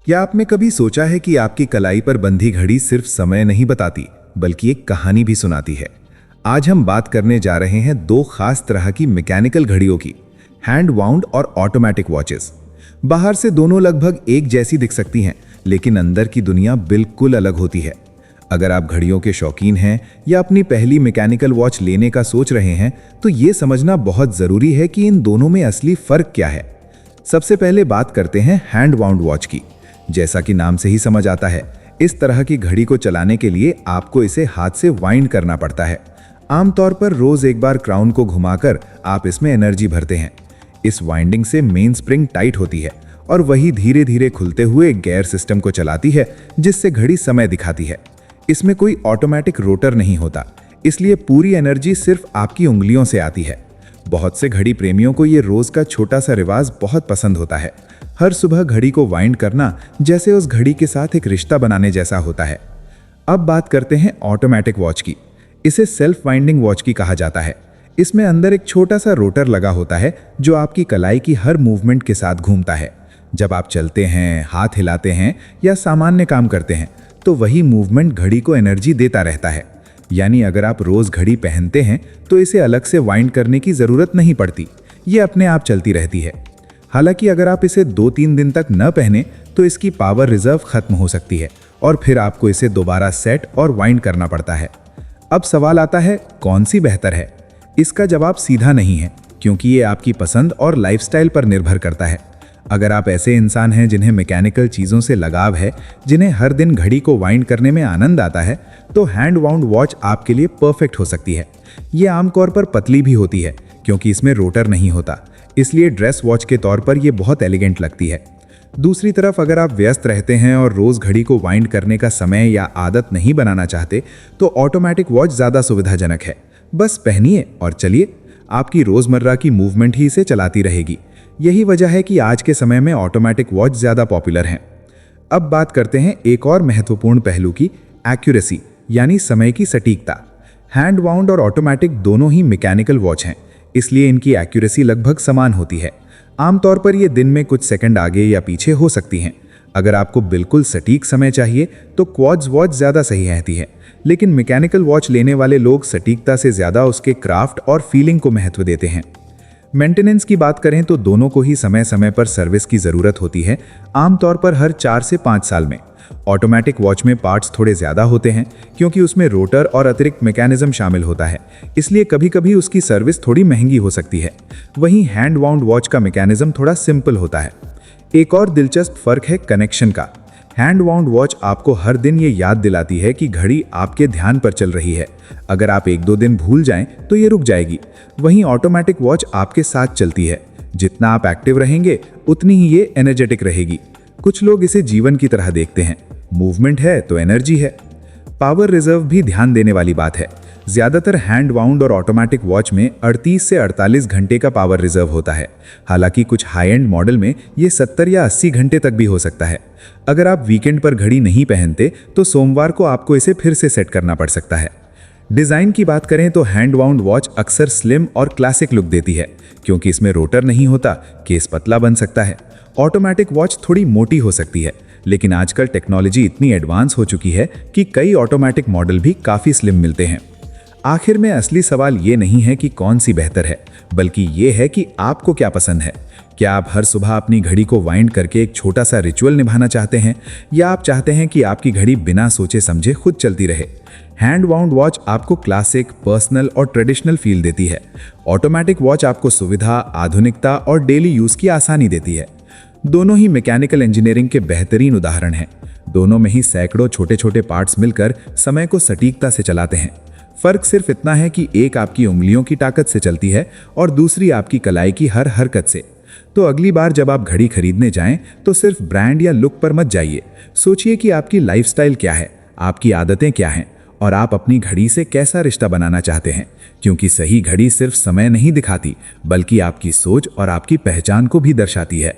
क्या आपने कभी सोचा है कि आपकी कलाई पर बंधी घड़ी सिर्फ समय नहीं बताती, बल्कि एक कहानी भी सुनाती है? आज हम बात करने जा रहे हैं दो खास तरह की मैकेनिकल घड़ियों की, हैंड वाउंड और ऑटोमेटिक वॉचेस। बाहर से दोनों लगभग एक जैसी दिख सकती हैं, लेकिन अंदर की दुनिया बिल्कुल अलग होती है। अगर आप घड़ियों के शौकीन हैं या अपनी पहली मैकेनिकल वॉच लेने का सोच रहे हैं, तो ये समझना बहुत जरूरी है कि इन दोनों में असली फर्क क्या है। सबसे पहले बात करते हैं हैंड वाउंड वॉच की। जैसा कि नाम से ही समझ आता है, इस तरह की घड़ी को चलाने के लिए आपको इसे हाथ से वाइंड करना पड़ता है। आमतौर पर रोज एक बार क्राउन को घुमाकर आप इसमें एनर्जी भरते हैं। इस वाइंडिंग से मेन स्प्रिंग टाइट होती है और वही धीरे धीरे खुलते हुए गियर सिस्टम को चलाती है, जिससे घड़ी समय दिखाती है। इसमें कोई ऑटोमेटिक रोटर नहीं होता, इसलिए पूरी एनर्जी सिर्फ आपकी उंगलियों से आती है। बहुत से घड़ी प्रेमियों को ये रोज का छोटा सा रिवाज बहुत पसंद होता है। हर सुबह घड़ी को वाइंड करना जैसे उस घड़ी के साथ एक रिश्ता बनाने जैसा होता है। अब बात करते हैं ऑटोमेटिक वॉच की। इसे सेल्फ वाइंडिंग वॉच की कहा जाता है। इसमें अंदर एक छोटा सा रोटर लगा होता है जो आपकी कलाई की हर मूवमेंट के साथ घूमता है। जब आप चलते हैं, हाथ हिलाते हैं या सामान्य काम करते हैं, तो वही मूवमेंट घड़ी को एनर्जी देता रहता है। यानी अगर आप रोज घड़ी पहनते हैं तो इसे अलग से वाइंड करने की जरूरत नहीं पड़ती, ये अपने आप चलती रहती है। हालांकि अगर आप इसे 2-3 दिन तक न पहने तो इसकी पावर रिजर्व खत्म हो सकती है और फिर आपको इसे दोबारा सेट और वाइंड करना पड़ता है। अब सवाल आता है, कौन सी बेहतर है? इसका जवाब सीधा नहीं है, क्योंकि ये आपकी पसंद और लाइफस्टाइल पर निर्भर करता है। अगर आप ऐसे इंसान हैं जिन्हें मैकेनिकल चीज़ों से लगाव है, जिन्हें हर दिन घड़ी को वाइंड करने में आनंद आता है, तो हैंड वाउंड वॉच आपके लिए परफेक्ट हो सकती है। ये आमतौर पर पतली भी होती है, क्योंकि इसमें रोटर नहीं होता, इसलिए ड्रेस वॉच के तौर पर यह बहुत एलिगेंट लगती है। दूसरी तरफ अगर आप व्यस्त रहते हैं और रोज घड़ी को वाइंड करने का समय या आदत नहीं बनाना चाहते, तो ऑटोमेटिक वॉच ज़्यादा सुविधाजनक है। बस पहनिए और चलिए, आपकी रोज़मर्रा की मूवमेंट ही इसे चलाती रहेगी। यही वजह है कि आज के समय में ऑटोमेटिक वॉच ज़्यादा पॉपुलर हैं। अब बात करते हैं एक और महत्वपूर्ण पहलू की, एक्यूरेसी यानी समय की सटीकता। हैंड वाउंड और ऑटोमेटिक दोनों ही मैकेनिकल वॉच हैं, इसलिए इनकी एक्यूरेसी लगभग समान होती है। आमतौर पर ये दिन में कुछ सेकंड आगे या पीछे हो सकती हैं। अगर आपको बिल्कुल सटीक समय चाहिए तो क्वार्ट्ज वॉच ज़्यादा सही रहती है, लेकिन मैकेनिकल वॉच लेने वाले लोग सटीकता से ज़्यादा उसके क्राफ्ट और फीलिंग को महत्व देते हैं। मेंटेनेंस की बात करें तो दोनों को ही समय समय पर सर्विस की ज़रूरत होती है, आमतौर पर हर 4 से 5 साल में। ऑटोमेटिक वॉच में पार्ट्स थोड़े ज़्यादा होते हैं, क्योंकि उसमें रोटर और अतिरिक्त मैकेनिज्म शामिल होता है, इसलिए कभी कभी उसकी सर्विस थोड़ी महंगी हो सकती है। वहीं हैंड वाउंड वॉच का मैकेनिज्म थोड़ा सिंपल होता है। एक और दिलचस्प फ़र्क है कनेक्शन का। हैंड वाउंड वॉच आपको हर दिन ये याद दिलाती है कि घड़ी आपके ध्यान पर चल रही है। अगर आप 1-2 दिन भूल जाएं तो ये रुक जाएगी। वहीं ऑटोमेटिक वॉच आपके साथ चलती है। जितना आप एक्टिव रहेंगे उतनी ही ये एनर्जेटिक रहेगी। कुछ लोग इसे जीवन की तरह देखते हैं। मूवमेंट है तो एनर्जी है। पावर रिजर्व भी ध्यान देने वाली बात है। ज़्यादातर हैंड वाउंड और ऑटोमेटिक वॉच में 38 से 48 घंटे का पावर रिजर्व होता है। हालांकि कुछ हाई एंड मॉडल में ये 70 या 80 घंटे तक भी हो सकता है। अगर आप वीकेंड पर घड़ी नहीं पहनते तो सोमवार को आपको इसे फिर से सेट करना पड़ सकता है। डिज़ाइन की बात करें तो हैंड वाउंड वॉच अक्सर स्लिम और क्लासिक लुक देती है, क्योंकि इसमें रोटर नहीं होता, केस पतला बन सकता है। ऑटोमेटिक वॉच थोड़ी मोटी हो सकती है, लेकिन आजकल टेक्नोलॉजी इतनी एडवांस हो चुकी है कि कई ऑटोमेटिक मॉडल भी काफ़ी स्लिम मिलते हैं। आखिर में असली सवाल ये नहीं है कि कौन सी बेहतर है, बल्कि ये है कि आपको क्या पसंद है। क्या आप हर सुबह अपनी घड़ी को वाइंड करके एक छोटा सा रिचुअल निभाना चाहते हैं, या आप चाहते हैं कि आपकी घड़ी बिना सोचे समझे खुद चलती रहे? हैंड वाउंड वॉच आपको क्लासिक, पर्सनल और ट्रेडिशनल फील देती है। ऑटोमेटिक वॉच आपको सुविधा, आधुनिकता और डेली यूज़ की आसानी देती है। दोनों ही मैकेनिकल इंजीनियरिंग के बेहतरीन उदाहरण हैं। दोनों में ही सैकड़ों छोटे छोटे पार्ट्स मिलकर समय को सटीकता से चलाते हैं। फर्क सिर्फ इतना है कि एक आपकी उंगलियों की ताकत से चलती है और दूसरी आपकी कलाई की हर हरकत से। तो अगली बार जब आप घड़ी खरीदने जाएं तो सिर्फ ब्रांड या लुक पर मत जाइए। सोचिए कि आपकी लाइफस्टाइल क्या है, आपकी आदतें क्या हैं और आप अपनी घड़ी से कैसा रिश्ता बनाना चाहते हैं, क्योंकि सही घड़ी सिर्फ समय नहीं दिखाती, बल्कि आपकी सोच और आपकी पहचान को भी दर्शाती है।